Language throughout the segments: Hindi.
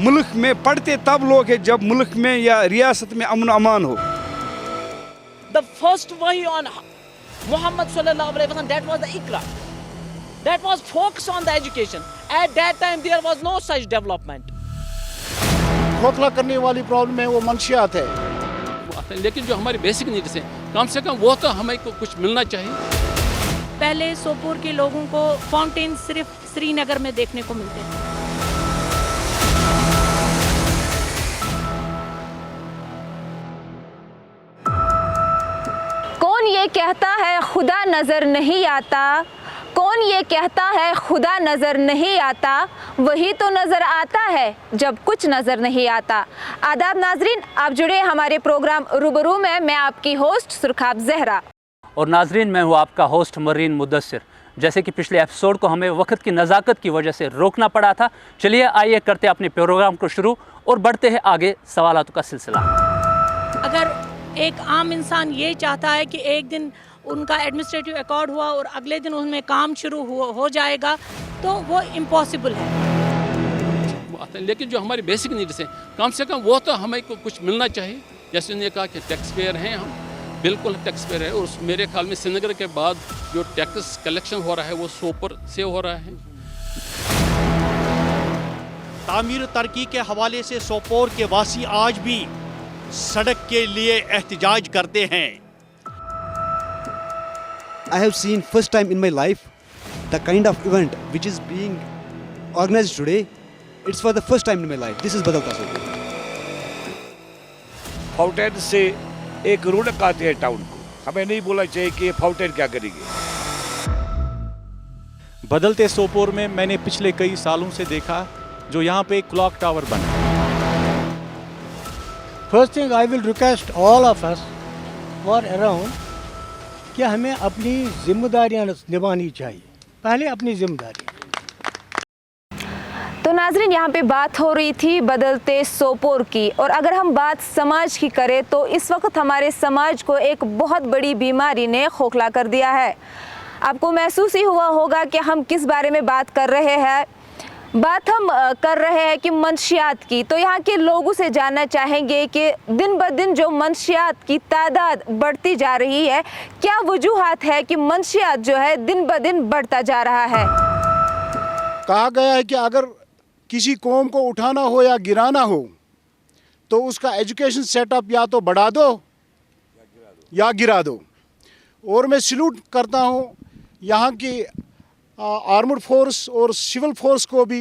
मुल्क में पढ़ते तब लोग हैं जब मुल्क में या रियासत में अमन अमान हो। The first wahi on Muhammad sallallahu alaihi wasallam, that was the Iqra. That was focused on the education. At that time there was no such development. खोखला करने वाली प्रॉब्लम है वो मंशियात है, लेकिन जो हमारी बेसिक नीड्स हैं कम से कम वो तो हमें को कुछ मिलना चाहिए। पहले सोपोर के लोगों को फाउंटेन सिर्फ श्रीनगर में देखने को मिलते थे। कौन ये कहता है खुदा नजर नहीं आता, कौन ये कहता है खुदा नजर नहीं आता, वही तो नजर आता है जब कुछ नजर नहीं आता। आदाब नाजरीन, आप जुड़े हमारे प्रोग्राम रूबरू में। मैं आपकी होस्ट सुरखाब जहरा। और नाजरीन, मैं हूँ आपका होस्ट मरीन मुदस्सिर। जैसे कि पिछले एपिसोड को हमें वक्त की नज़ाकत की वजह से रोकना पड़ा था, चलिए आइए करते अपने प्रोग्राम को शुरू और बढ़ते हैं आगे सवालात का सिलसिला। अगर एक आम इंसान ये चाहता है कि एक दिन उनका एडमिनिस्ट्रेटिव अकॉर्ड हुआ और अगले दिन उनमें काम शुरू हो जाएगा, तो वो इम्पॉसिबल है। लेकिन जो हमारी बेसिक नीड्स हैं कम से कम वो तो हमें को कुछ मिलना चाहिए। जैसे उन्होंने कहा कि टैक्स पेयर हैं, हम बिल्कुल टैक्स पेयर है। और मेरे ख्याल में श्रीनगर के बाद जो टैक्स कलेक्शन हो रहा है वो सोपर से हो रहा है। तामीर तरक्की के हवाले से सोपोर के वासी आज भी सड़क के लिए एहतजाज करते हैं। I have seen first time in my life the kind of event which is being organized today. It's for the first time in my life. This is बदलता सोपोर। फाउंटेन से एक रौनक आती है टाउन को, हमें नहीं बोलना चाहिए कि फाउंटेन क्या करेगी। बदलते सोपोर में मैंने पिछले कई सालों से देखा जो यहाँ पे एक क्लॉक टावर बना। First thing I will request all of us और अराउंड कि हमें अपनी जिम्मेदारियां निभानी चाहिए, पहले अपनी जिम्मेदारी। तो नाजरीन, यहाँ पे बात हो रही थी बदलते सोपोर की, और अगर हम बात समाज की करें तो इस वक्त हमारे समाज को एक बहुत बड़ी बीमारी ने खोखला कर दिया है। आपको महसूस ही हुआ होगा कि हम किस बारे में बात कर रहे हैं। बात हम कर रहे हैं कि मंशियात की। तो यहाँ के लोगों से जानना चाहेंगे कि दिन ब दिन जो मंशियात की तादाद बढ़ती जा रही है, क्या वजूहात है कि मंशियात जो है दिन ब दिन बढ़ता जा रहा है। कहा गया है कि अगर किसी कौम को उठाना हो या गिराना हो तो उसका एजुकेशन सेटअप या तो बढ़ा दो या गिरा दो। और मैं सल्यूट करता हूँ यहाँ की आर्मड फोर्स और सिविल फोर्स को भी।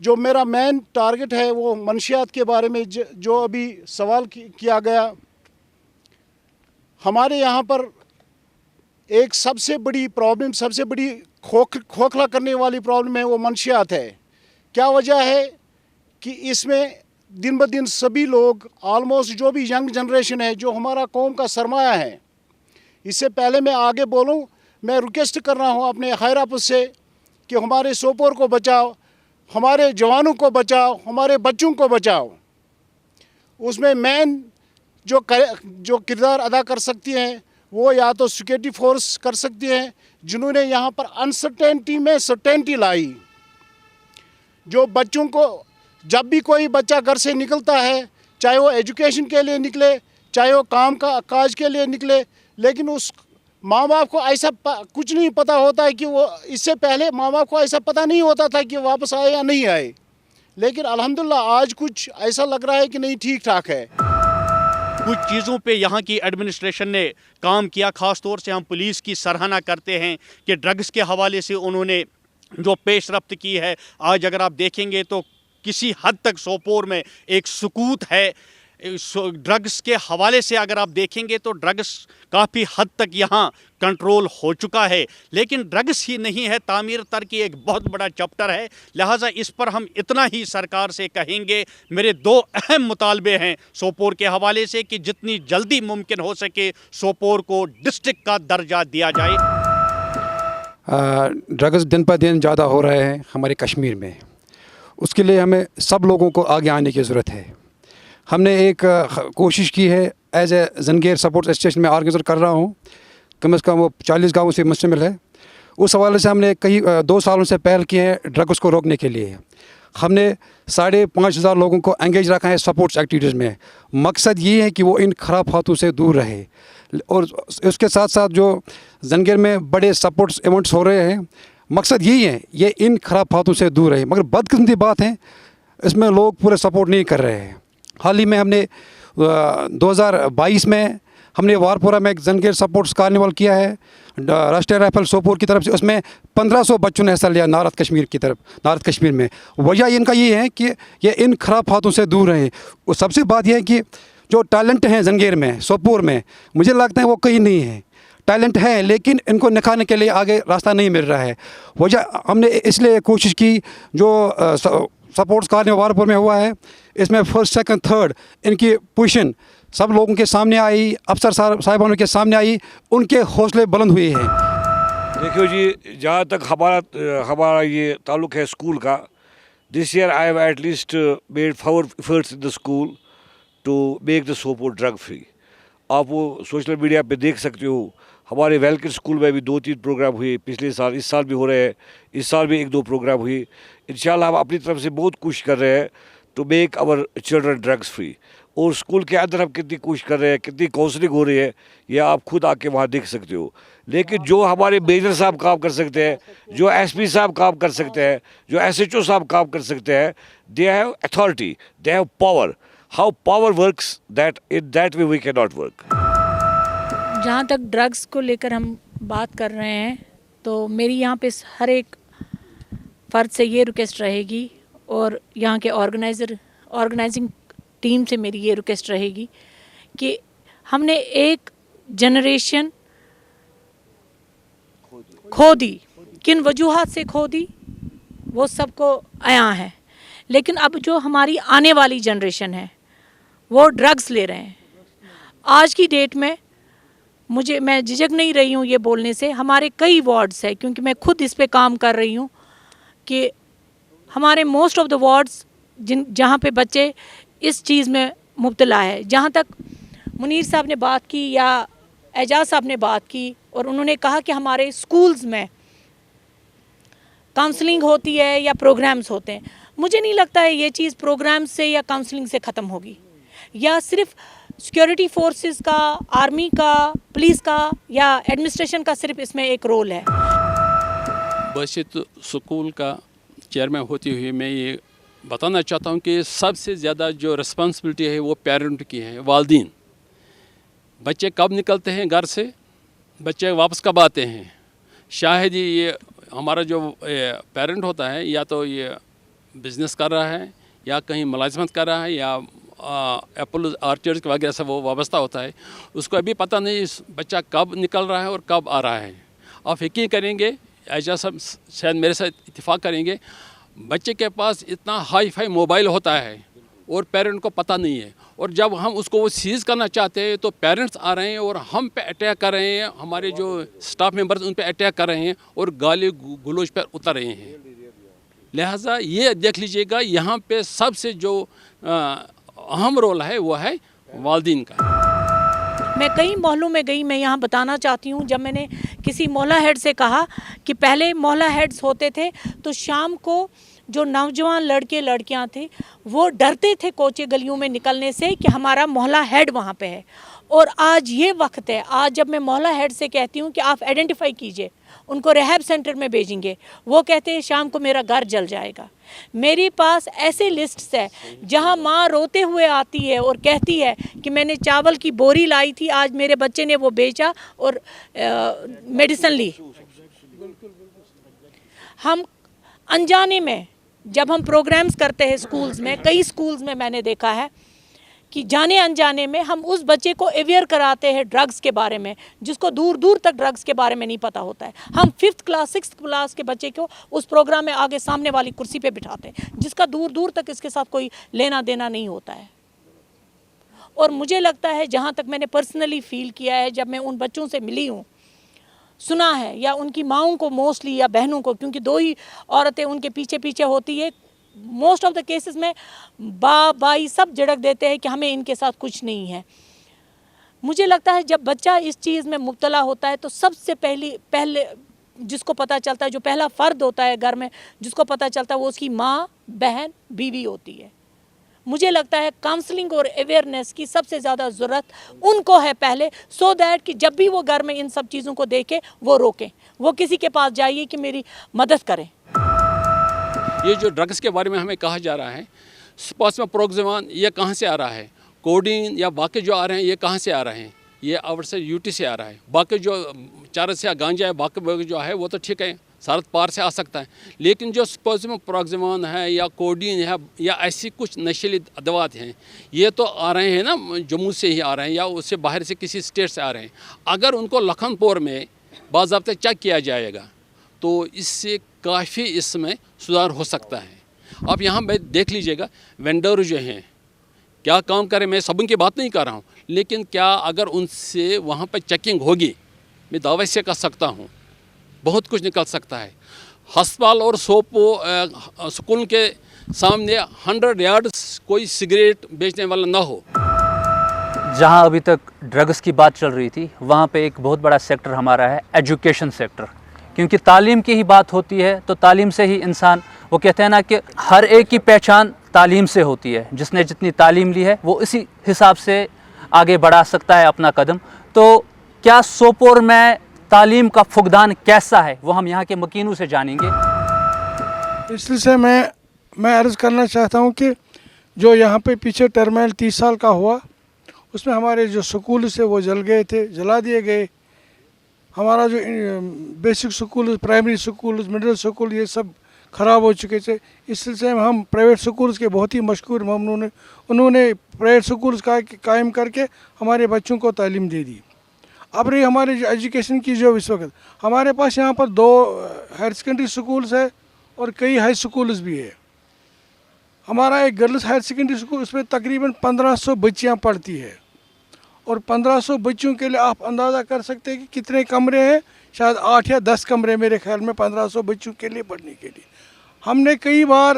जो मेरा मेन टारगेट है वो मंशियात के बारे में जो अभी सवाल किया गया, हमारे यहाँ पर एक सबसे बड़ी प्रॉब्लम, सबसे बड़ी खोखला करने वाली प्रॉब्लम है वो मंशियात है। क्या वजह है कि इसमें दिन ब दिन सभी लोग ऑलमोस्ट जो भी यंग जनरेशन है, जो हमारा कौम का सरमाया है, इससे पहले मैं आगे बोलूं, मैं रिक्वेस्ट कर रहा हूं अपने हायर अप से कि हमारे सोपोर को बचाओ, हमारे जवानों को बचाओ, हमारे बच्चों को बचाओ। उसमें मेन जो किरदार अदा कर सकती हैं वो या तो सिक्योरिटी फोर्स कर सकती हैं, जिन्होंने यहाँ पर अनसर्टेनिटी में सर्टेनिटी लाई। जो बच्चों को, जब भी कोई बच्चा घर से निकलता है, चाहे वो एजुकेशन के लिए निकले, चाहे वो काम का काज के लिए निकले, लेकिन उस माँ बाप को ऐसा कुछ नहीं पता होता है कि वो, इससे पहले माँ बाप को ऐसा पता नहीं होता था कि वापस आए या नहीं आए। लेकिन अल्हम्दुलिल्लाह आज कुछ ऐसा लग रहा है कि नहीं, ठीक ठाक है। कुछ चीज़ों पे यहाँ की एडमिनिस्ट्रेशन ने काम किया। ख़ास तौर से हम पुलिस की सराहना करते हैं कि ड्रग्स के हवाले से उन्होंने जो पेश रफ्त की है। आज अगर आप देखेंगे तो किसी हद तक सोपोर में एक सुकूत है। ड्रग्स के हवाले से अगर आप देखेंगे तो ड्रग्स काफ़ी हद तक यहाँ कंट्रोल हो चुका है। लेकिन ड्रग्स ही नहीं है, तामीर तरक्की एक बहुत बड़ा चैप्टर है। लिहाजा इस पर हम इतना ही सरकार से कहेंगे। मेरे दो अहम मुतालबे हैं सोपोर के हवाले से कि जितनी जल्दी मुमकिन हो सके सोपोर को डिस्ट्रिक्ट का दर्जा दिया जाए। ड्रग्स दिन पर दिन ज़्यादा हो रहे हैं हमारे कश्मीर में। उसके लिए हमें सब लोगों को आगे आने की ज़रूरत है। हमने एक कोशिश की है, एज ए जंगेर सपोर्ट स्टेशन में ऑर्गेनाइजर कर रहा हूँ, कम से कम वो 40 गाँवों से मुश्तमिल है। उस हवाले से हमने कई 2 सालों से पहल की है ड्रग्स को रोकने के लिए। हमने 5,500 लोगों को एंगेज रखा है सपोर्ट्स एक्टिविटीज़ में। मकसद ये है कि वो इन ख़राब हाथों से दूर रहे। और उसके साथ साथ जो जंगीर में बड़े सपोर्ट्स इवेंट्स हो रहे हैं, मकसद यही है ये इन ख़राब हाथों से दूर रहे। मगर बदकिस्मती बात है, इसमें लोग पूरे सपोर्ट नहीं कर रहे हैं। हाल ही में हमने 2022 में हमने वारपोरा में एक जंगीर सपोर्ट्स कार्निवल किया है राष्ट्रीय राइफल सोपोर की तरफ से। उसमें 1500 बच्चों ने हिस्सा लिया नारद कश्मीर में। वजह इनका ये है कि ये इन ख़राब हाथों से दूर रहें। और सबसे बात यह है कि जो टैलेंट हैं जंगीर में, सोपोर में, मुझे लगता है वो कहीं नहीं है। टैलेंट है लेकिन इनको निखारने के लिए आगे रास्ता नहीं मिल रहा है। वजह हमने इसलिए कोशिश की, जो सपोर्ट्स कार्निवल वारपुर में हुआ है, इसमें फर्स्ट सेकंड थर्ड इनकी पोजीशन सब लोगों के सामने आई, अफसर साहिबानों के सामने आई, उनके हौसले बुलंद हुए हैं। देखियो जी, जहाँ तक हमारा ये ताल्लुक़ है स्कूल का, this year I have at least made 4 efforts in the school to make the Sopore drug free. आप वो सोशल मीडिया पे देख सकते हो। हमारे वेलकिन स्कूल में भी 2-3 प्रोग्राम हुए पिछले साल, इस साल भी हो रहे हैं। इस साल भी 1-2 प्रोग्राम हुए। इंशाल्लाह हम अपनी तरफ से बहुत कोशिश कर रहे हैं to make our children drugs free. और स्कूल के अंदर हम कितनी कोशिश कर रहे हैं, कितनी काउंसलिंग हो रही है, ये आप खुद आके वहाँ देख सकते हो। लेकिन जो हमारे मेजर साहब काम कर सकते हैं, जो एसपी साहब काम कर सकते हैं, जो SHO साहब काम कर सकते हैं, they have authority, they have power. How power works, that in that way we can not work. जहाँ तक ड्रग्स को लेकर हम बात कर रहे हैं, तो मेरी यहाँ पे हर एक फ़र्द से ये रिक्वेस्ट रहेगी, और यहाँ के ऑर्गेनाइजिंग टीम से मेरी ये रिक्वेस्ट रहेगी कि हमने एक जनरेशन खो दी। किन वजूहात से खो दी वो सबको आया है, लेकिन अब जो हमारी आने वाली जनरेशन है वो ड्रग्स ले रहे हैं। आज की डेट में मैं झिझक नहीं रही हूँ ये बोलने से, हमारे कई वार्ड्स है, क्योंकि मैं खुद इस पे काम कर रही हूँ, कि हमारे मोस्ट ऑफ द वार्ड्स जहाँ पे बच्चे इस चीज़ में मुब्तला है। जहाँ तक मुनीर साहब ने बात की या एजाज साहब ने बात की, और उन्होंने कहा कि हमारे स्कूल्स में काउंसलिंग होती है या प्रोग्राम्स होते हैं। मुझे नहीं लगता है ये चीज़ प्रोग्राम से या काउंसलिंग से ख़त्म होगी, या सिर्फ सिक्योरिटी फोर्सेस का, आर्मी का, पुलिस का या एडमिनिस्ट्रेशन का सिर्फ इसमें एक रोल है। बसित स्कूल का चेयरमैन होती हुई मैं ये बताना चाहता हूँ कि सबसे ज़्यादा जो रिस्पॉन्सिबिलिटी है वो पेरेंट की है, वालिदैन। बच्चे कब निकलते हैं घर से, बच्चे वापस कब आते हैं। शायद ये हमारा जो पेरेंट होता है, या तो ये बिज़नेस कर रहा है, या कहीं मुलाजमत कर रहा है, या एप्पल ऑर्चर्ड वगैरह से वो वाबस्ता होता है। उसको अभी पता नहीं बच्चा कब निकल रहा है और कब आ रहा है। आप यकीन करेंगे, ऐसा सब शायद मेरे साथ इत्तेफाक करेंगे, बच्चे के पास इतना हाई फाई मोबाइल होता है और पेरेंट को पता नहीं है। और जब हम उसको वो सीज़ करना चाहते हैं तो पेरेंट्स आ रहे हैं और हम पे अटैक कर रहे हैं, हमारे जो स्टाफ मेंबर्स उन पे अटैक कर रहे हैं और गाली गलौज पर उतर रहे हैं। लिहाजा ये देख लीजिएगा, यहाँ पे सबसे जो अहम रोल है वो है वालिदैन का। मैं कई मोहल्लों में गई, मैं यहाँ बताना चाहती हूँ, जब मैंने किसी मोहल्ला हेड से कहा कि पहले मोहल्ला हेड्स होते थे तो शाम को जो नौजवान लड़के लड़कियाँ थे वो डरते थे कोचे गलियों में निकलने से कि हमारा मोहल्ला हेड वहाँ पे है। और आज ये वक्त है, आज जब मैं मोहल्ला हेड से कहती हूँ कि आप आइडेंटिफाई कीजिए, उनको रिहैब सेंटर में भेजेंगे, वो कहते हैं शाम को मेरा घर जल जाएगा। मेरे पास ऐसे लिस्ट्स है जहाँ माँ रोते हुए आती है और कहती है कि मैंने चावल की बोरी लाई थी, आज मेरे बच्चे ने वो बेचा और मेडिसिन ली। हम अनजाने में जब हम प्रोग्राम्स करते हैं स्कूल्स में, कई स्कूल्स में मैंने देखा है कि जाने अनजाने में हम उस बच्चे को अवेयर कराते हैं ड्रग्स के बारे में, जिसको दूर दूर तक ड्रग्स के बारे में नहीं पता होता है। हम 5th क्लास 6th क्लास के बच्चे को उस प्रोग्राम में आगे सामने वाली कुर्सी पे बिठाते हैं, जिसका दूर दूर तक इसके साथ कोई लेना देना नहीं होता है। और मुझे लगता है, जहाँ तक मैंने पर्सनली फील किया है, जब मैं उन बच्चों से मिली हूँ, सुना है, या उनकी माओं को मोस्टली या बहनों को, क्योंकि 2 ही औरतें उनके पीछे पीछे होती है, मोस्ट ऑफ द केसेस में बाई सब झड़क देते हैं कि हमें इनके साथ कुछ नहीं है। मुझे लगता है जब बच्चा इस चीज़ में मुब्तला होता है तो सबसे पहले जिसको पता चलता है, जो पहला फ़र्द होता है घर में, जिसको पता चलता है वो उसकी माँ, बहन, बीवी होती है। मुझे लगता है काउंसलिंग और अवेयरनेस की सबसे ज़्यादा ज़रूरत उनको है पहले, सो दैट कि जब भी वो घर में इन सब चीज़ों को देखें वो रोकें, वो किसी के पास जाइए कि मेरी मदद करें। ये जो ड्रग्स के बारे में हमें कहा जा रहा है, स्पासमेप्रोक्सामान ये कहाँ से आ रहा है, कोडीन या बाकी जो आ रहे हैं ये कहाँ से आ रहे हैं, ये आउट से यूटी से आ रहा है। बाकी जो चरस या गांजा है बाकी जो है वो तो ठीक है, सरहद पार से आ सकता है, लेकिन जो स्पासमेप्रोक्सामान है या कोडीन है या ऐसी कुछ नशीली दवात हैं, ये तो आ रहे हैं ना जम्मू से ही आ रहे हैं या उससे बाहर से किसी स्टेट से आ रहे हैं। अगर उनको लखनपुर में बाज़ाब्ता चेक किया जाएगा तो इससे काफ़ी इसमें सुधार हो सकता है। आप यहाँ पे देख लीजिएगा वेंडर जो हैं क्या काम करें, मैं सब की बात नहीं कर रहा हूँ, लेकिन क्या अगर उनसे वहाँ पर चेकिंग होगी, मैं दावे से कह सकता हूँ बहुत कुछ निकल सकता है। अस्पताल और सोपो स्कूल के सामने 100 यार्ड्स कोई सिगरेट बेचने वाला ना हो। जहां अभी तक ड्रग्स की बात चल रही थी, वहां पे एक बहुत बड़ा सेक्टर हमारा है एजुकेशन सेक्टर, क्योंकि तालीम की ही बात होती है तो तालीम से ही इंसान, वो कहते हैं ना कि हर एक की पहचान तालीम से होती है, जिसने जितनी तालीम ली है वो इसी हिसाब से आगे बढ़ा सकता है अपना कदम। तो क्या सोपोर में तालीम का फुकदान कैसा है वो हम यहाँ के मकीनों से जानेंगे। इसलिए से मैं अर्ज़ करना चाहता हूँ कि जो यहाँ पे पीछे टर्मिनल 30 साल का हुआ, उसमें हमारे जो स्कूल से वो जल गए थे, जला दिए गए। हमारा जो basic school, primary school, middle school, ये सब ख़राब हो चुके थे। इस सिलसिले में हम प्राइवेट स्कूल्स के बहुत ही मशहूर ममनून हैं, उन्होंने प्राइवेट स्कूल्स का कायम करके हमारे बच्चों को तालीम दे दी। अब रही हमारे जो एजुकेशन की, जो इस वक्त हमारे पास यहाँ पर 2 हायर सेकेंडरी स्कूल्स है और कई हाई स्कूल्स भी है। हमारा एक गर्ल्स हायर सेकेंडरी स्कूल, उसमें तकरीबन 1500 बच्चियाँ पढ़ती है, और 1500 बच्चों के लिए आप अंदाज़ा कर सकते हैं कि कितने कमरे हैं, शायद 8 या 10 कमरे मेरे ख्याल में 1500 बच्चों के लिए पढ़ने के लिए। हमने कई बार,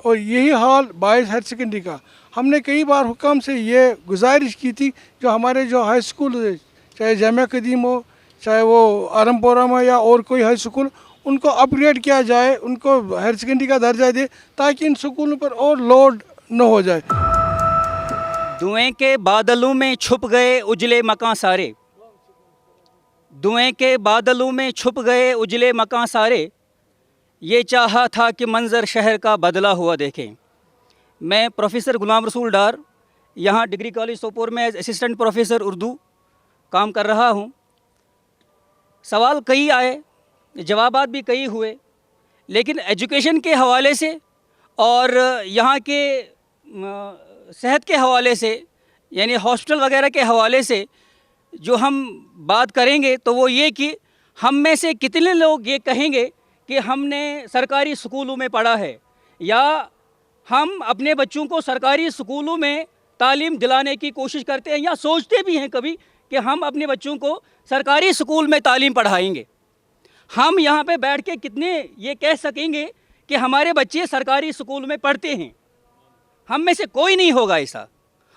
और यही हाल बॉयज़ हायर सेकेंडरी का, हमने कई बार हुकाम से ये गुजारिश की थी जो हमारे जो हाई स्कूल, चाहे जामिया कदीम हो, चाहे वो आरमपोरा में या और कोई हाई स्कूल, उनको अपग्रेड किया जाए, उनको हायर सेकेंडरी का दर्जा दे, ताकि इन स्कूलों पर और लोड न हो जाए। धुएं के बादलों में छुप गए उजले मकां सारे, धुएं के बादलों में छुप गए उजले मकां सारे, ये चाहा था कि मंजर शहर का बदला हुआ देखें। मैं प्रोफेसर गुलाम रसूल डार यहाँ डिग्री कॉलेज सोपोर में एज असिस्टेंट प्रोफेसर उर्दू काम कर रहा हूँ। सवाल कई आए, जवाबात भी कई हुए, लेकिन एजुकेशन के हवाले से और यहाँ के सेहत के हवाले से, यानी हॉस्पिटल वगैरह के हवाले से जो हम बात करेंगे तो वो ये कि हम में से कितने लोग ये कहेंगे कि हमने सरकारी स्कूलों में पढ़ा है, या हम अपने बच्चों को सरकारी स्कूलों में तालीम दिलाने की कोशिश करते हैं, या सोचते भी हैं कभी कि हम अपने बच्चों को सरकारी स्कूल में तालीम पढ़ाएंगे। हम यहाँ पे बैठ के कितने ये कह सकेंगे कि हमारे बच्चे सरकारी स्कूल में पढ़ते हैं? हम में से कोई नहीं होगा ऐसा।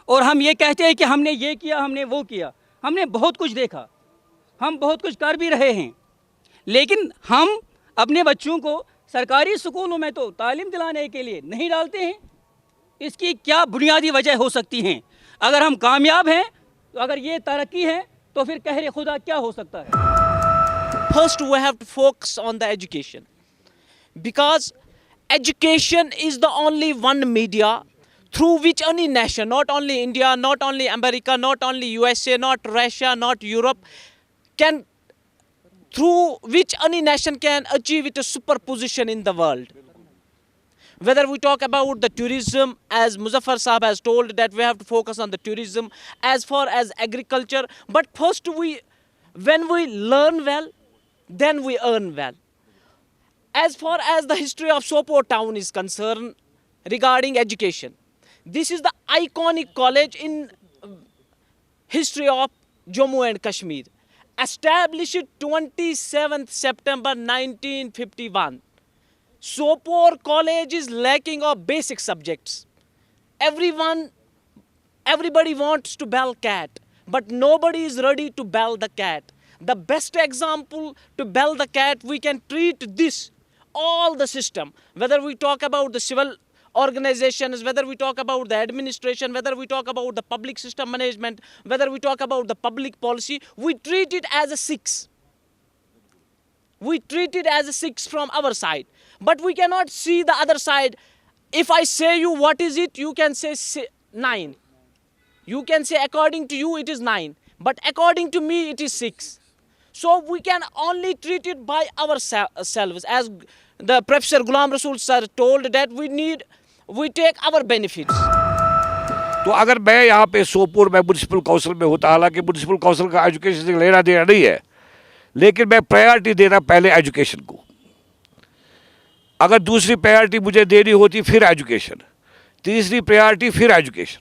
और हम ये कहते हैं कि हमने ये किया, हमने वो किया। हमने बहुत कुछ देखा, हम बहुत कुछ कर भी रहे हैं, लेकिन हम अपने बच्चों को सरकारी स्कूलों में तो तालीम दिलाने के लिए नहीं डालते हैं। इसकी क्या बुनियादी वजह हो सकती हैं? अगर हम कामयाब हैं, तो अगर ये तरक्की है, तो फिर कहरे खुदा क्या हो सकता है? First, we have to focus on the education, because education is the only one media through which any nation, not only India, not only America, not only USA, not Russia, not Europe, through which any nation can achieve its superposition in the world. Whether we talk about the tourism, as Muzaffar Saab has told, that we have to focus on the tourism, as far as agriculture, but first when we learn well, then we earn well. As far as the history of Sopore town is concerned regarding education, this is the iconic college in history of Jammu and Kashmir. Established 27th September 1951. Sopore College is lacking of basic subjects. Everybody wants to bell cat, but nobody is ready to bell the cat. The best example to bell the cat, we can treat this, all the system, whether we talk about the civil organizations, whether we talk about the administration, whether we talk about the public system management, whether we talk about the public policy, we treat it as a 6. We treat it as a 6 from our side. But we cannot see the other side. If I say you what is it, you can say 9. You can say according to you it is 9. But according to me it is 6. So we can only treat it by ourselves. As the Professor Ghulam Rasool sir told that we take our benefits. तो अगर मैं यहाँ पे सोपोर में म्यूनसिपल काउंसिल में होता, हालांकि म्यूनसिपल काउंसिल का एजुकेशन से लेना देना नहीं है, लेकिन मैं प्रायोरिटी देना पहले एजुकेशन को। अगर दूसरी प्रायोरिटी मुझे देनी होती फिर एजुकेशन, तीसरी प्रायोरिटी फिर एजुकेशन।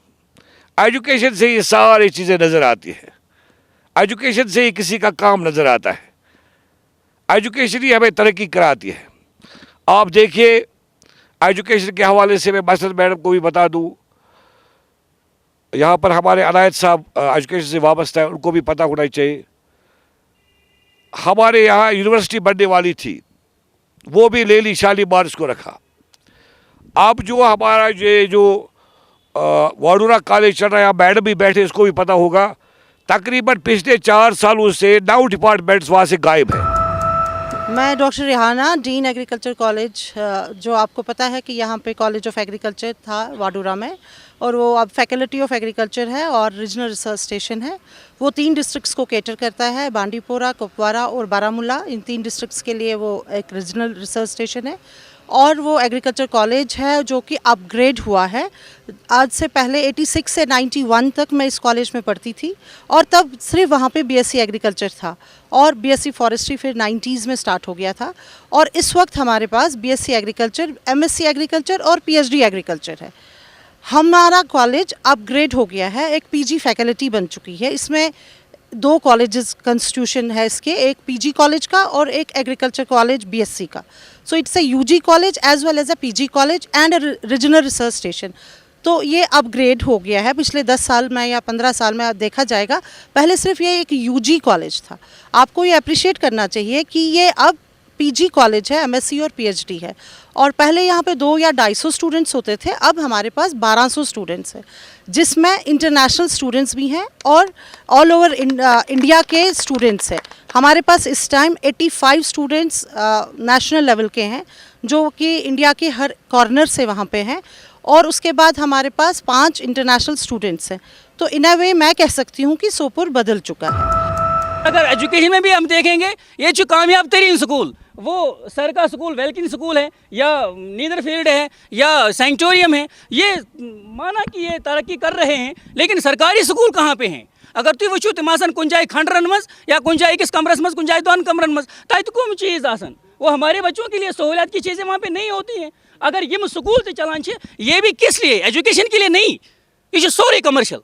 एजुकेशन से ये सारी चीज़ें नज़र आती हैं, एजुकेशन से ही किसी का काम नज़र आता है, एजुकेशन ही हमें तरक्की कराती है। आप देखिए, एजुकेशन के हवाले से मैं मसलन मैडम को भी बता दूँ, यहाँ पर हमारे अनायत साहब एजुकेशन से वाबस्ता है, उनको भी पता होना चाहिए। हमारे यहाँ यूनिवर्सिटी बनने वाली थी, वो भी ले ली शालीमार इसको रखा। अब जो हमारा ये जो वाडूरा कॉलेज चल रहा है, मैडम भी बैठे, इसको भी पता होगा, तकरीबन पिछले 4 सालों से 9 डिपार्टमेंट्स वहाँ से गायब है। मैं doctor Rihana, dean agriculture college, जो आपको पता है कि यहाँ पे कॉलेज ऑफ एग्रीकल्चर था वाडूरा में, और वो अब फैकल्टी ऑफ एग्रीकल्चर है और रीजनल रिसर्च स्टेशन है। वो 3 डिस्ट्रिक्ट्स को कैटर करता है, बांडीपोरा, कुपवारा और बारामूला। इन 3 डिस्ट्रिक्ट्स के लिए वो एक रीजनल रिसर्च स्टेशन है। और वो एग्रीकल्चर कॉलेज है जो कि अपग्रेड हुआ है। आज से पहले 86 से 91 तक मैं इस कॉलेज में पढ़ती थी, और तब सिर्फ वहाँ पे बीएससी एग्रीकल्चर था, और बीएससी फॉरेस्ट्री फिर 90s में स्टार्ट हो गया था। और इस वक्त हमारे पास बीएससी एग्रीकल्चर, एमएससी एग्रीकल्चर और पीएचडी एग्रीकल्चर है। हमारा कॉलेज अपग्रेड हो गया है, एक पीजी फैकल्टी बन चुकी है। इसमें 2 कॉलेजेस कंस्टिट्यूशन है इसके, एक पीजी कॉलेज का और एक एग्रीकल्चर कॉलेज बीएससी का। So it's a UG college as well as a PG college and a regional research station. तो ये अपग्रेड हो गया है पिछले 10 साल में या 15 साल में, देखा जाएगा। पहले सिर्फ ये एक यूजी कॉलेज था। आपको ये अप्रिशिएट करना चाहिए कि ये अब पीजी कॉलेज है, एमएससी और पीएचडी है। और पहले यहाँ पे 200 या 250 स्टूडेंट्स होते थे, अब हमारे पास 1200 स्टूडेंट्स हैं, जिसमें इंटरनेशनल स्टूडेंट्स भी हैं और ऑल ओवर इंडिया के स्टूडेंट्स हैं। हमारे पास इस टाइम 85 स्टूडेंट्स नेशनल लेवल के हैं, जो कि इंडिया के हर कॉर्नर से वहाँ पे हैं। और उसके बाद हमारे पास 5 इंटरनेशनल स्टूडेंट्स हैं। तो इन अ वे मैं कह सकती हूँ कि सोपोर बदल चुका है। अगर एजुकेशन में भी हम देखेंगे, ये जो कामयाब तरीन स्कूल, वो सर का स्कूल वेल्किन स्कूल है, या नीदरफील्ड है, या सेंटोरियम है, ये माना कि ये तरक्की कर रहे हैं, लेकिन सरकारी स्कूल कहाँ पे हैं? अगर तुम वो तमासन कुन जाए खंडरन मज या कुन जाए किस कमरस मज, कुन जाए 2 कमरन मज, तत कम चीज़ आसन, वो हमारे बच्चों के लिए सहूलियत की चीज़ें वहाँ पे नहीं होती हैं। अगर ये स्कूल से चलान, ये भी किस लिए? एजुकेशन के लिए नहीं, ये सोरे कमर्शियल।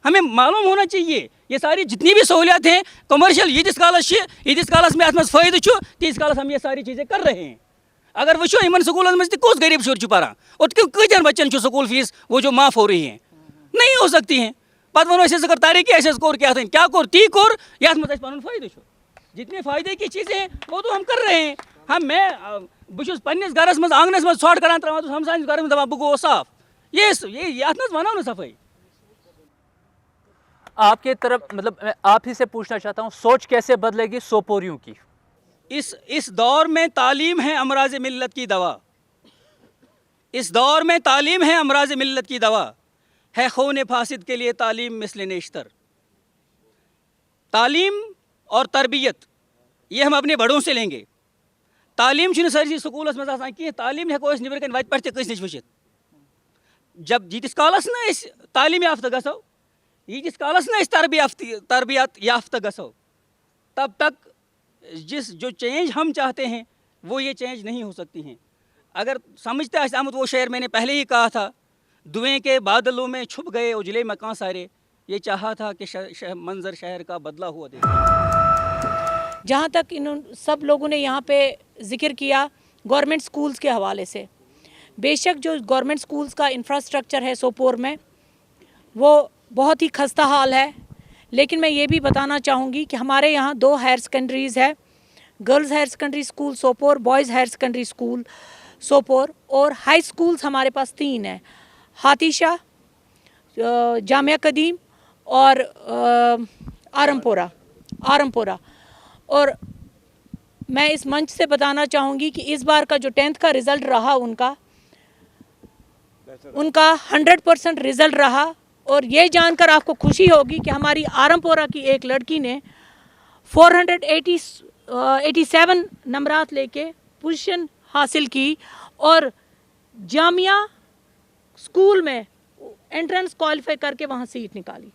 हमें मालूम होना चाहिए ये सारी जितनी भी सहूलियत हैं कमर्शियल, यीतिस कालस में अत फ़ायदे तीस कालस हम ये सारी चीज़ें कर रहे हैं। अगर वो इन स्कूलों में कौस गरीब शुर पारान और कतन बच्चन स्कूल फीस वो जो माफ़ हो रही हैं, नहीं हो सकती हैं। पत वो अगर तारीखी कोर क्या कोर ती कोर ये पन फ़ायदे, जितने फ़ायदे की चीज़ें हैं वो तो हम कर रहे हैं। हम मैं बहुत पन्निस घरस मज आंगनस मज षोट कर हम सानिस घर में दपा बह गो साफ, ये वनो ना सफाई। आपके तरफ मतलब मैं आप ही से पूछना चाहता हूँ, सोच कैसे बदलेगी सोपोरियों की? इस दौर में तालीम है अमराज मिल्लत की दवा। इस दौर में तालीम है अमराज मिल्लत की दवा, है खून फासिद के लिए तालीम मिस्ल नेश्तर। तालीम और तरबियत ये हम अपने बड़ों से लेंगे। तालीम सरसी स्कूल मज कह, तालीम हेको नबर कन वत पे कस नश वचित। जब यीतिस कालस न तालीम याफ्ता गो, यीतिस कालस न तरबियत याफ्ता गो, तब तक जो चेंज हम चाहते हैं वो ये चेंज नहीं हो सकती हैं। अगर समझते आमद वो शेर मैंने पहले ही कहा था, धुएं के बादलों में छुप गए उजले मकान सारे, ये चाहा था कि मंजर शहर का बदला हुआ देखे। जहाँ तक इन सब लोगों ने यहाँ पे जिक्र किया गवर्नमेंट स्कूल्स के हवाले से, बेशक जो गवर्नमेंट स्कूल्स का इंफ्रास्ट्रक्चर है सोपोर में वो बहुत ही खस्ता हाल है, लेकिन मैं ये भी बताना चाहूँगी कि हमारे यहाँ 2 हायर सेकेंडरीज़ है, girls higher secondary school Sopore, boys higher secondary school Sopore, और हाई स्कूल्स हमारे पास 3 हैं, हाथीशाह, जामिया कदीम और आरमपुरा। और मैं इस मंच से बताना चाहूँगी कि इस बार का जो 10th का रिज़ल्ट रहा उनका 100% रिज़ल्ट रहा। और ये जानकर आपको खुशी होगी कि हमारी आरमपुरा की एक लड़की ने 487 नंबरात लेके पोजीशन हासिल की और जामिया स्कूल में एंट्रेंस क्वालिफाई करके वहाँ सीट निकाली।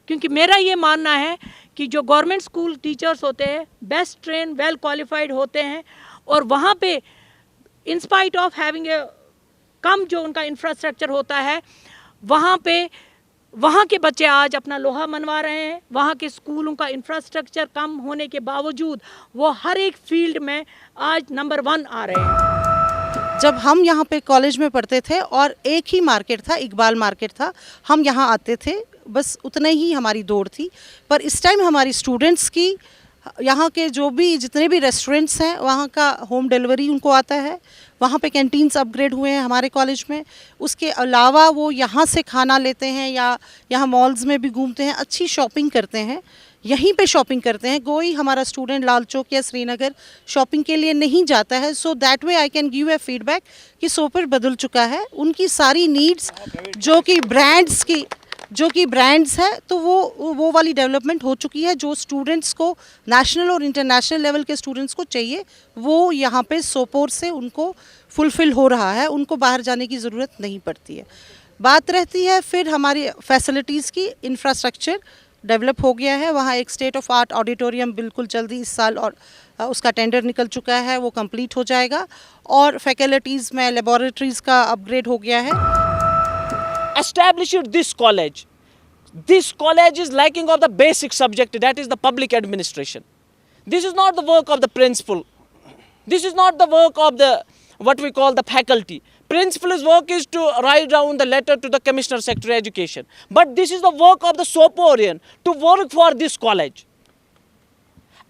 क्योंकि मेरा ये मानना है कि जो गवर्नमेंट स्कूल टीचर्स होते हैं बेस्ट ट्रेन वेल क्वालिफाइड होते हैं, और वहाँ पे in spite of having a कम जो उनका इंफ्रास्ट्रक्चर होता है, वहाँ के बच्चे आज अपना लोहा मनवा रहे हैं। वहाँ के स्कूलों का इंफ्रास्ट्रक्चर कम होने के बावजूद वो हर एक फील्ड में आज नंबर 1 आ रहे हैं। जब हम यहाँ पे कॉलेज में पढ़ते थे और एक ही मार्केट था, इकबाल मार्केट था, हम यहाँ आते थे, बस उतने ही हमारी दौड़ थी। पर इस टाइम हमारी स्टूडेंट्स की यहाँ के जितने भी रेस्टोरेंट्स हैं वहाँ का होम डिलीवरी उनको आता है। वहाँ पे कैंटीन्स अपग्रेड हुए हैं हमारे कॉलेज में। उसके अलावा वो यहाँ से खाना लेते हैं या यहाँ मॉल्स में भी घूमते हैं, अच्छी शॉपिंग करते हैं, यहीं पे शॉपिंग करते हैं। कोई हमारा स्टूडेंट लाल चौक या श्रीनगर शॉपिंग के लिए नहीं जाता है। So that way I can give a feedback कि सोपोर बदल चुका है। उनकी सारी नीड्स जो कि ब्रांड्स है तो वो वाली डेवलपमेंट हो चुकी है। जो स्टूडेंट्स को नेशनल और इंटरनेशनल लेवल के स्टूडेंट्स को चाहिए वो यहाँ पे सोपोर से उनको फुलफ़िल हो रहा है, उनको बाहर जाने की ज़रूरत नहीं पड़ती है। बात रहती है फिर हमारी फैसिलिटीज़ की। इंफ्रास्ट्रक्चर डेवलप हो गया है, वहाँ एक स्टेट ऑफ आर्ट ऑडिटोरियम बिल्कुल जल्दी इस साल और उसका टेंडर निकल चुका है, वो कंप्लीट हो जाएगा। और फैकल्टीज़ में लेबॉरेटरीज़ का अपग्रेड हो गया है। Established this college. This college is lacking of the basic subject, that is the public administration. This is not the work of the principal. This is not the work of the what we call the faculty. Principal's work is to write down the letter to the Commissioner Secretary Education. But this is the work of the Soporian to work for this college.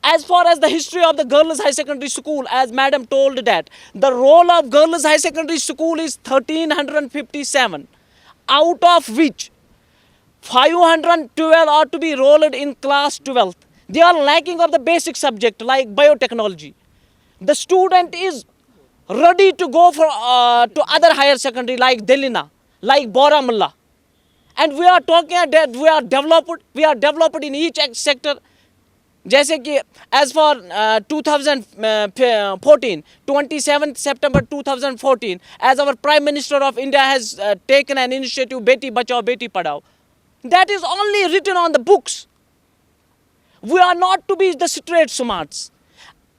As far as the history of the girls high secondary school, as madam told that, the roll of girls high secondary school is 1357. Out of which 512 are to be rolled in class 12th. They are lacking of the basic subject like biotechnology. The student is ready to go for to other higher secondary like Delina, like Baramulla. And we are talking that we are developed in each sector. जैसे कि as for 2014, 27th September 2014, as our Prime Minister of India has taken an initiative, Beti Bachao, Beti Padhao. That is only written on the books. We are not to be the straight smarts.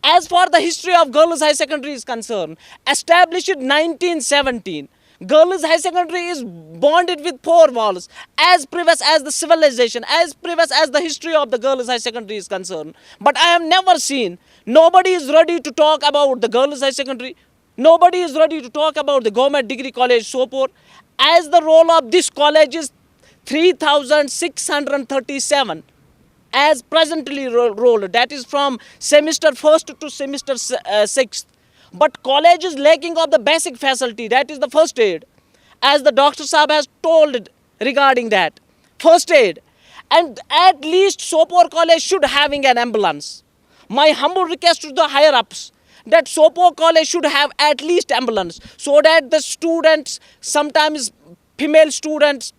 As far the history of girls high secondary is concerned, established in 1917, girls high secondary is bonded with 4 walls, as previous as the civilization, as previous as the history of the girls high secondary is concerned. But I have never seen, nobody is ready to talk about the girls high secondary, nobody is ready to talk about the government degree college Sopor, as the roll of this college is 3,637 as presently rolled, that is from semester 1st to semester 6th. But college is lacking of the basic facility, that is the first aid. As the Dr. Saab has told regarding that, first aid. And at least Sopor College should having an ambulance. My humble request to the higher ups, that Sopor College should have at least ambulance, so that the students, sometimes female students,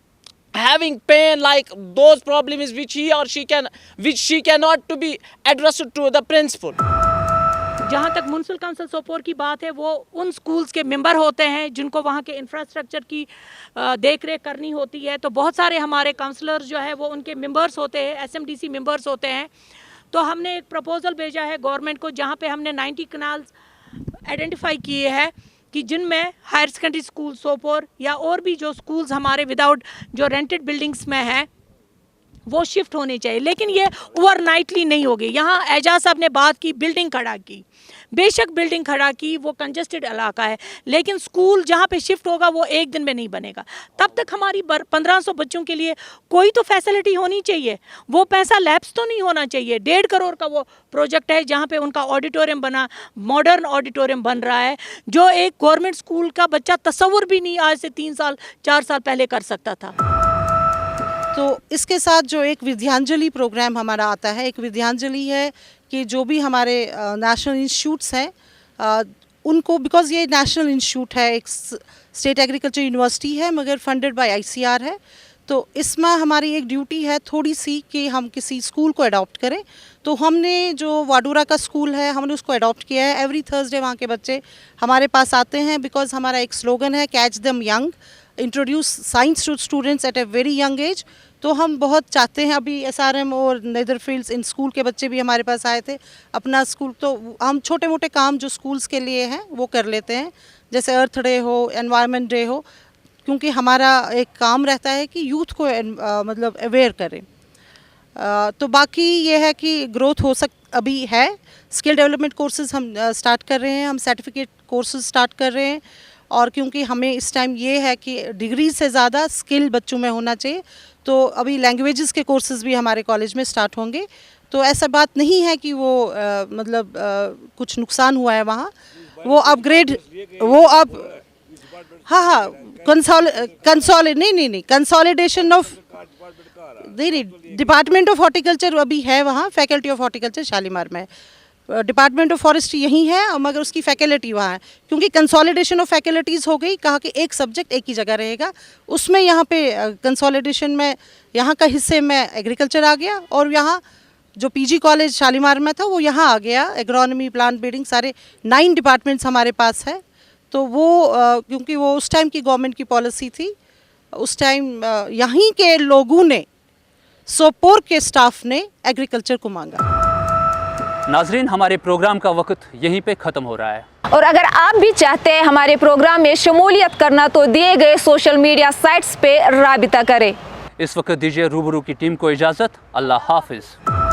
having pain like those problems which he or she cannot to be addressed to the principal. जहाँ तक म्यूनसिपल काउंसिल सोपोर की बात है, वो उन स्कूल्स के मेंबर होते हैं जिनको वहाँ के इंफ्रास्ट्रक्चर की देख रेख करनी होती है। तो बहुत सारे हमारे काउंसलर्स जो है वो उनके मेंबर्स होते हैं, एसएमडीसी मेंबर्स होते हैं। तो हमने एक प्रपोजल भेजा है गवर्नमेंट को, जहाँ पे हमने 90 कनाल्स आइडेंटिफाई किए हैं कि जिनमें हायर सेकेंडरी स्कूल सोपोर या और भी जो स्कूल्स हमारे विदाउट जो रेंटेड बिल्डिंग्स में हैं वो शिफ्ट होने चाहिए, लेकिन ये ओवरनाइटली नहीं होगी। यहाँ एजाज साहब ने बात की, बिल्डिंग खड़ा की, बेशक बिल्डिंग खड़ा की, वो कंजेस्टेड इलाका है, लेकिन स्कूल जहाँ पे शिफ्ट होगा वो एक दिन में नहीं बनेगा। तब तक हमारी 1500 बच्चों के लिए कोई तो फैसिलिटी होनी चाहिए। वो पैसा लैप्स तो नहीं होना चाहिए। 1.5 करोड़ का वो प्रोजेक्ट है जहाँ पे उनका ऑडिटोरियम बना, मॉडर्न ऑडिटोरियम बन रहा है, जो एक गवर्नमेंट स्कूल का बच्चा तस्वुर भी नहीं आज से 3 साल 4 साल पहले कर सकता था। तो इसके साथ जो एक विद्यांजलि प्रोग्राम हमारा आता है, एक विद्यांजलि है कि जो भी हमारे नेशनल इंस्टीट्यूट्स हैं उनको, बिकॉज़ ये नेशनल इंस्टीट्यूट है, एक स्टेट एग्रीकल्चर यूनिवर्सिटी है मगर फंडेड बाय ICR है, तो इसमें हमारी एक ड्यूटी है थोड़ी सी कि हम किसी स्कूल को अडॉप्ट करें। तो हमने जो वाडूरा का स्कूल है हमने उसको अडॉप्ट किया है। एवरी थर्सडे वहाँ के बच्चे हमारे पास आते हैं, बिकॉज़ हमारा एक स्लोगन है catch them young, introduce science to students at a very young age. तो हम बहुत चाहते हैं, अभी SRM और नेदरफील्ड्स इन स्कूल के बच्चे भी हमारे पास आए थे अपना स्कूल, तो हम छोटे मोटे काम जो स्कूल्स के लिए हैं वो कर लेते हैं, जैसे अर्थ डे हो, एनवायरनमेंट डे हो, क्योंकि हमारा एक काम रहता है कि यूथ को मतलब अवेयर करें। तो बाकी ये है कि ग्रोथ अभी है। स्किल डेवलपमेंट कोर्सेज हम स्टार्ट कर रहे हैं, हम सर्टिफिकेट कोर्सेज स्टार्ट कर रहे हैं, और क्योंकि हमें इस टाइम ये है कि डिग्री से ज़्यादा स्किल बच्चों में होना चाहिए, तो अभी लैंग्वेजेस के कोर्सेज भी हमारे कॉलेज में स्टार्ट होंगे। तो ऐसा बात नहीं है कि वो कुछ नुकसान हुआ है वहाँ, वो अपग्रेड, वो अब हाँ कंसोलिडेशन ऑफ नहीं डिपार्टमेंट ऑफ हॉर्टिकल्चर अभी है वहाँ, फैकल्टी ऑफ हॉर्टिकल्चर शालीमार में, डिपार्टमेंट ऑफ फॉरेस्ट्री यहीं है मगर उसकी फैकल्टी वहाँ है, क्योंकि कंसोलिडेशन ऑफ फैकल्टीज़ हो गई, कहा कि एक सब्जेक्ट एक ही जगह रहेगा। उसमें यहाँ पे कंसोलिडेशन में यहाँ का हिस्से में एग्रीकल्चर आ गया, और यहाँ जो PG कॉलेज शालीमार में था वो यहाँ आ गया, एग्रोनॉमी, प्लांट ब्रीडिंग, सारे 9 डिपार्टमेंट्स हमारे पास है। तो वो क्योंकि वो उस टाइम की गवर्नमेंट की पॉलिसी थी, उस टाइम यहीं के लोगों ने, सोपोर के स्टाफ ने एग्रीकल्चर को मांगा। नाजरीन, हमारे प्रोग्राम का वक्त यहीं पे ख़त्म हो रहा है, और अगर आप भी चाहते हैं हमारे प्रोग्राम में शमूलियत करना तो दिए गए सोशल मीडिया साइट्स पे राबिता करें। इस वक्त दीजिए रूबरू की टीम को इजाज़त। अल्लाह हाफिज़।